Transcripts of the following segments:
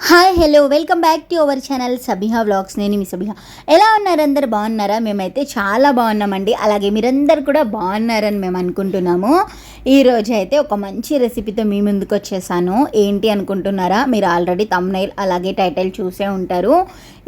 Hi hello welcome back to our channel Sabiha vlogs. నేను మీ సబిహా. ఎలా ఉన్నారు? అందరు బాగున్నారా? మేమైతే చాలా బాగున్నామండి. అలాగే మీరందరు కూడా బాగున్నారని మేము అనుకుంటున్నాము. ఈరోజు అయితే ఒక మంచి రెసిపీతో మీ ముందుకు వచ్చేసాను. ఏంటి అనుకుంటున్నారా? మీరు ఆల్రెడీ థంబ్నెయిల్ అలాగే టైటిల్ చూసే ఉంటారు.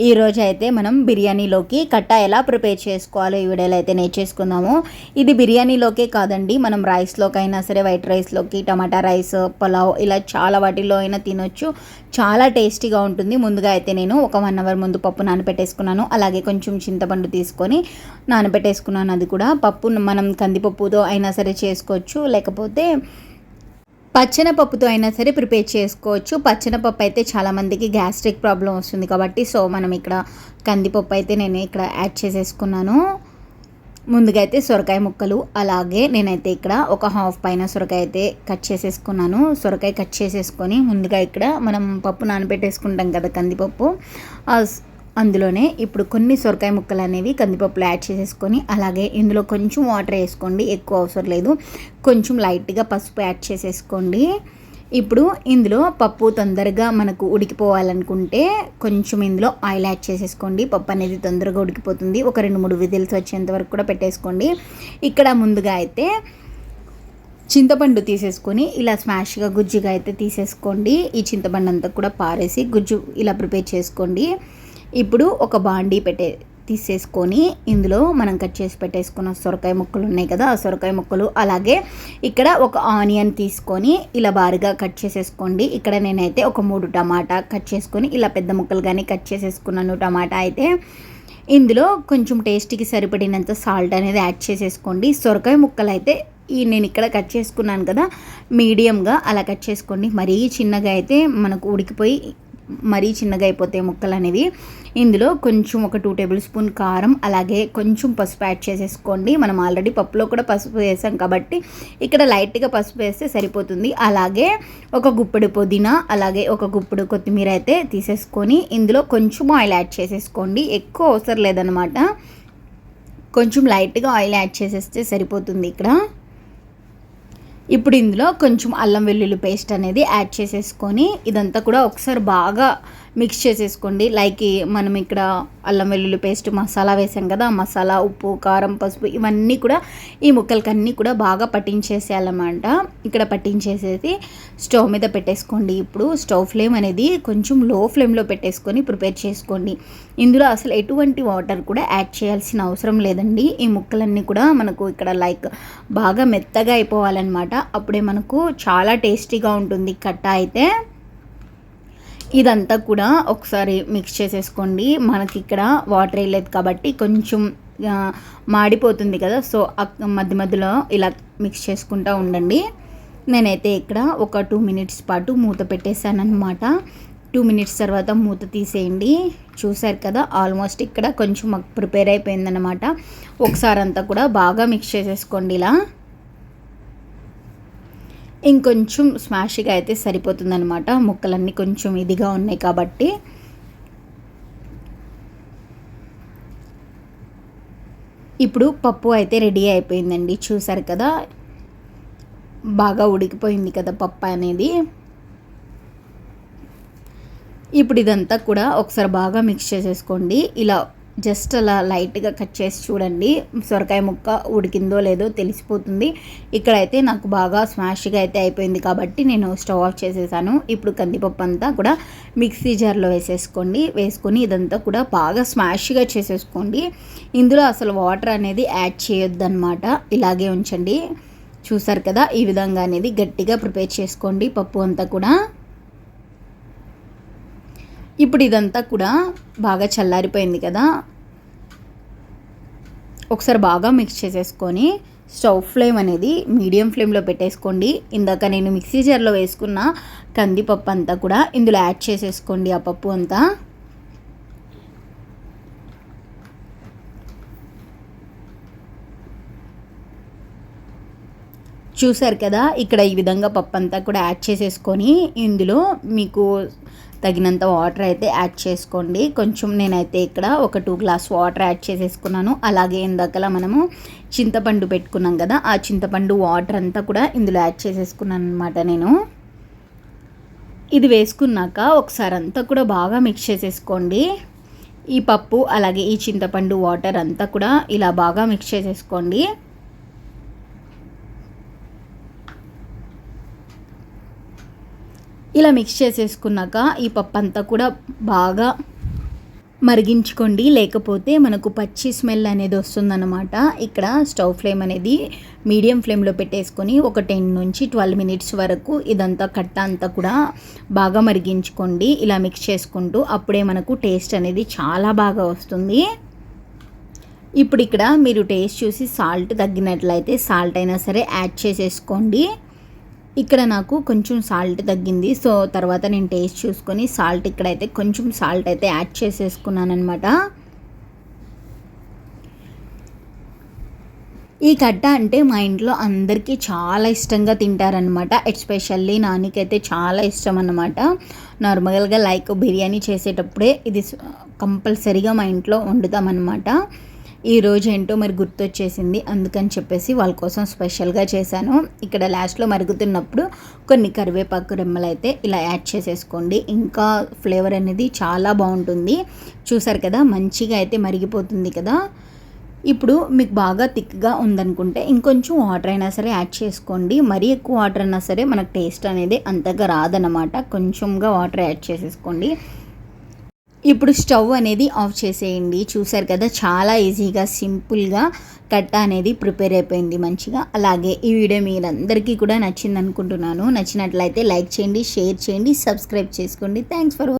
ఈరోజు అయితే మనం బిర్యానీలోకి కట్టా ఎలా ప్రిపేర్ చేసుకోవాలో ఈ వీడియోలో అయితే నేర్చేసుకుందాము. ఇది బిర్యానీలోకే కాదండి, మనం రైస్లోకైనా సరే, వైట్ రైస్లోకి, టమాటా రైస్, పులావ్ ఇలా చాలా వాటిల్లో అయినా తినొచ్చు. చాలా టేస్టీగా ఉంటుంది. ముందుగా అయితే నేను ఒక 1 అవర్ ముందు పప్పు నానబెట్టేసుకున్నాను. అలాగే కొంచెం చింతపండు తీసుకొని నానబెట్టేసుకున్నాను. అది కూడా పప్పు మనం కందిపప్పుతో అయినా సరే చేసుకోవచ్చు, లేకపోతే పచ్చెనపప్పుతో అయినా సరే ప్రిపేర్ చేసుకోవచ్చు. పచ్చెనపప్పు అయితే చాలామందికి గ్యాస్ట్రిక్ ప్రాబ్లం వస్తుంది కాబట్టి మనం ఇక్కడ కందిపప్పు అయితే నేను ఇక్కడ యాడ్ చేసేసుకున్నాను. ముందుగా అయితే సొరకాయ ముక్కలు, అలాగే నేనైతే ఇక్కడ ఒక హాఫ్ పైన సొరకాయ అయితే కట్ చేసేసుకున్నాను. సొరకాయ కట్ చేసేసుకొని ముందుగా ఇక్కడ మనం పప్పు నానబెట్టేసుకుంటాం కదా కందిపప్పు, అందులోనే ఇప్పుడు కొన్ని సొరకాయ ముక్కలు అనేవి కందిపప్పులో యాడ్ చేసేసుకొని, అలాగే ఇందులో కొంచెం వాటర్ వేసుకోండి, ఎక్కువ అవసరం లేదు. కొంచెం లైట్గా పసుపు యాడ్ చేసేసుకోండి. ఇప్పుడు ఇందులో పప్పు తొందరగా మనకు ఉడికిపోవాలనుకుంటే కొంచెం ఇందులో ఆయిల్ యాడ్ చేసేసుకోండి. పప్పు అనేది తొందరగా ఉడికిపోతుంది. ఒక 2-3 విజిల్స్ వచ్చేంత వరకు కూడా పెట్టేసుకోండి. ఇక్కడ ముందుగా అయితే చింతపండు తీసేసుకొని ఇలా స్మాష్గా గుజ్జుగా అయితే తీసేసుకోండి. ఈ చింతపండు అంతా కూడా పారేసి గుజ్జు ఇలా ప్రిపేర్ చేసుకోండి. ఇప్పుడు ఒక బాండీ తీసేసుకొని ఇందులో మనం కట్ చేసి పెట్టేసుకున్న సొరకాయ ముక్కలు ఉన్నాయి కదా, ఆ సొరకాయ ముక్కలు, అలాగే ఇక్కడ ఒక ఆనియన్ తీసుకొని ఇలా బారుగా కట్ చేసేసుకోండి. ఇక్కడ నేనైతే ఒక 3 టమాటా కట్ చేసుకొని ఇలా పెద్ద ముక్కలు కానీ కట్ చేసేసుకున్నాను. టమాటా అయితే ఇందులో కొంచెం టేస్ట్కి సరిపడినంత సాల్ట్ అనేది యాడ్ చేసేసుకోండి. సొరకాయ ముక్కలు అయితే నేను ఇక్కడ కట్ చేసుకున్నాను కదా, మీడియంగా అలా కట్ చేసుకోండి. మరీ చిన్నగా అయితే మనకు ఉడికిపోయి మరీ చిన్నగా అయిపోతాయి ముక్కలు అనేవి. ఇందులో కొంచెం ఒక 2 టేబుల్ స్పూన్ కారం, అలాగే కొంచెం పసుపు యాడ్ చేసేసుకోండి. మనం ఆల్రెడీ పప్పులో కూడా పసుపు వేసాం కాబట్టి ఇక్కడ లైట్గా పసుపు వేస్తే సరిపోతుంది. అలాగే ఒక గుప్పెడు పుదీనా, అలాగే ఒక గుప్పెడు కొత్తిమీర అయితే తీసేసుకొని ఇందులో కొంచెం ఆయిల్ యాడ్ చేసేసుకోండి. ఎక్కువ అవసరం లేదనమాట, కొంచెం లైట్గా ఆయిల్ యాడ్ చేసేస్తే సరిపోతుంది ఇక్కడ. ఇప్పుడు ఇందులో కొంచెం అల్లం వెల్లుల్లి పేస్ట్ అనేది యాడ్ చేసేసుకొని ఇదంతా కూడా ఒకసారి బాగా మిక్స్ చేసేసుకోండి. లైక్ మనం ఇక్కడ అల్లం వెల్లుల్లి పేస్ట్ మసాలా వేసాం కదా, మసాలా, ఉప్పు, కారం, పసుపు ఇవన్నీ కూడా ఈ ముక్కలకన్నీ కూడా బాగా పట్టించేసేయాలన్నమాట. ఇక్కడ పట్టించేసేసి స్టవ్ మీద పెట్టేసుకోండి. ఇప్పుడు స్టవ్ ఫ్లేమ్ అనేది కొంచెం లో ఫ్లేమ్లో పెట్టేసుకొని ప్రిపేర్ చేసుకోండి. ఇందులో అసలు ఎటువంటి వాటర్ కూడా యాడ్ చేయాల్సిన అవసరం లేదండి. ఈ ముక్కలన్నీ కూడా మనకు ఇక్కడ లైక్ బాగా మెత్తగా అయిపోవాలన్నమాట. అప్పుడే మనకు చాలా టేస్టీగా ఉంటుంది కట్ట అయితే. ఇదంతా కూడా ఒకసారి మిక్స్ చేసేసుకోండి. మనకి ఇక్కడ వాటర్ వేయలేదు కాబట్టి కొంచెం మాడిపోతుంది కదా, సో మధ్య మధ్యలో ఇలా మిక్స్ చేసుకుంటూ ఉండండి. నేనైతే ఇక్కడ ఒక 2 మినిట్స్ పాటు మూత పెట్టేశాను అనమాట. 2 మినిట్స్ తర్వాత మూత తీసేయండి. చూసారు కదా, ఆల్మోస్ట్ ఇక్కడ కొంచెం ప్రిపేర్ అయిపోయిందనమాట. ఒకసారి అంతా కూడా బాగా మిక్స్ చేసేసుకోండి. ఇలా ఇంకొంచెం స్మాష్గా అయితే సరిపోతుందనమాట. ముక్కలన్నీ కొంచెం ఇదిగా ఉన్నాయి కాబట్టి. ఇప్పుడు పప్పు అయితే రెడీ అయిపోయిందండి. చూసారు కదా, బాగా ఉడికిపోయింది కదా పప్పు అనేది. ఇప్పుడు ఇదంతా కూడా ఒకసారి బాగా మిక్స్ చేసేసుకోండి. ఇలా జస్ట్ అలా లైట్గా కట్ చేసి చూడండి, సొరకాయ ముక్క ఉడికిందో లేదో తెలిసిపోతుంది. ఇక్కడైతే నాకు బాగా స్మాష్గా అయితే అయిపోయింది కాబట్టి నేను స్టవ్ ఆఫ్ చేసేసాను. ఇప్పుడు కందిపప్పు అంతా కూడా మిక్సీ జార్లో వేసుకొని ఇదంతా కూడా బాగా స్మాష్గా చేసేసుకోండి. ఇందులో అసలు వాటర్ అనేది యాడ్ చేయొద్దన్నమాట, ఇలాగే ఉంచండి. చూసారు కదా, ఈ విధంగా అనేది గట్టిగా ప్రిపేర్ చేసుకోండి పప్పు అంతా కూడా. ఇప్పుడు ఇదంతా కూడా బాగా చల్లారిపోయింది కదా, ఒకసారి బాగా మిక్స్ చేసేసుకొని స్టవ్ ఫ్లేమ్ అనేది మీడియం ఫ్లేమ్లో పెట్టేసుకోండి. ఇందాక నేను మిక్సీ జార్లో వేసుకున్న కందిపప్పు అంతా కూడా ఇందులో యాడ్ చేసేసుకోండి. ఆ పప్పు అంతా చూసారు కదా, ఇక్కడ ఈ విధంగా పప్పు అంతా కూడా యాడ్ చేసేసుకొని ఇందులో మీకు తగినంత వాటర్ అయితే యాడ్ చేసుకోండి. కొంచెం నేనైతే ఇక్కడ ఒక 2 గ్లాస్ వాటర్ యాడ్ చేసేసుకున్నాను. అలాగే ఇందాకలా మనము చింతపండు పెట్టుకున్నాం కదా, ఆ చింతపండు వాటర్ అంతా కూడా ఇందులో యాడ్ చేసేసుకున్నాను అనమాట నేను. ఇది వేసుకున్నాక ఒకసారి అంతా కూడా బాగా మిక్స్ చేసేసుకోండి. ఈ పప్పు అలాగే ఈ చింతపండు వాటర్ అంతా కూడా ఇలా బాగా మిక్స్ చేసేసుకోండి. ఇలా మిక్స్ చేసేసుకున్నాక ఈ పప్పు అంతా కూడా బాగా మరిగించుకోండి, లేకపోతే మనకు పచ్చి స్మెల్ అనేది వస్తుందన్నమాట. ఇక్కడ స్టవ్ ఫ్లేమ్ అనేది మీడియం ఫ్లేమ్లో పెట్టేసుకొని ఒక 10 నుంచి 12 మినిట్స్ వరకు ఇదంతా కట్ట అంతా కూడా బాగా మరిగించుకోండి. ఇలా మిక్స్ చేసుకుంటూ అప్పుడే మనకు టేస్ట్ అనేది చాలా బాగా వస్తుంది. ఇప్పుడు ఇక్కడ మీరు టేస్ట్ చూసి సాల్ట్ తగ్గినట్లయితే సాల్ట్ అయినా సరే యాడ్ చేసేసుకోండి. ఇక్కడ నాకు కొంచెం సాల్ట్ తగ్గింది, సో తర్వాత నేను టేస్ట్ చూసుకొని సాల్ట్ ఇక్కడైతే కొంచెం సాల్ట్ అయితే యాడ్ చేసేసుకున్నాను అనమాట. ఈ కట్ట అంటే మా ఇంట్లో అందరికీ చాలా ఇష్టంగా తింటారనమాట. ఎస్పెషల్లీ నానికైతే చాలా ఇష్టం అన్నమాట. నార్మల్గా లైక్ బిర్యానీ చేసేటప్పుడే ఇది కంపల్సరీగా మా ఇంట్లో వండుతామన్నమాట. ఈరోజు ఏంటో మరి గుర్తొచ్చేసింది, అందుకని చెప్పేసి వాళ్ళ కోసం స్పెషల్గా చేశాను. ఇక్కడ లాస్ట్లో మరుగుతున్నప్పుడు కొన్ని కరివేపాకు రెమ్మలు అయితే ఇలా యాడ్ చేసేసుకోండి, ఇంకా ఫ్లేవర్ అనేది చాలా బాగుంటుంది. చూసారు కదా, మంచిగా అయితే మరిగిపోతుంది కదా. ఇప్పుడు మీకు బాగా థిక్గా ఉందనుకుంటే ఇంకొంచెం వాటర్ అయినా సరే యాడ్ చేసుకోండి. మరీ ఎక్కువ వాటర్ అయినా సరే మనకు టేస్ట్ అనేది అంతగా రాదనమాట. కొంచెంగా వాటర్ యాడ్ చేసేసుకోండి. ఇప్పుడు స్టవ్ అనేది ఆఫ్ చేసేయండి. చూసారు కదా, చాలా ఈజీగా సింపుల్గా కట్ట అనేది ప్రిపేర్ అయిపోయింది మంచిగా. అలాగే ఈ వీడియో మీరందరికీ కూడా నచ్చింది అనుకుంటున్నాను. నచ్చినట్లయితే లైక్ చేయండి, షేర్ చేయండి, సబ్స్క్రైబ్ చేసుకోండి. Thanks for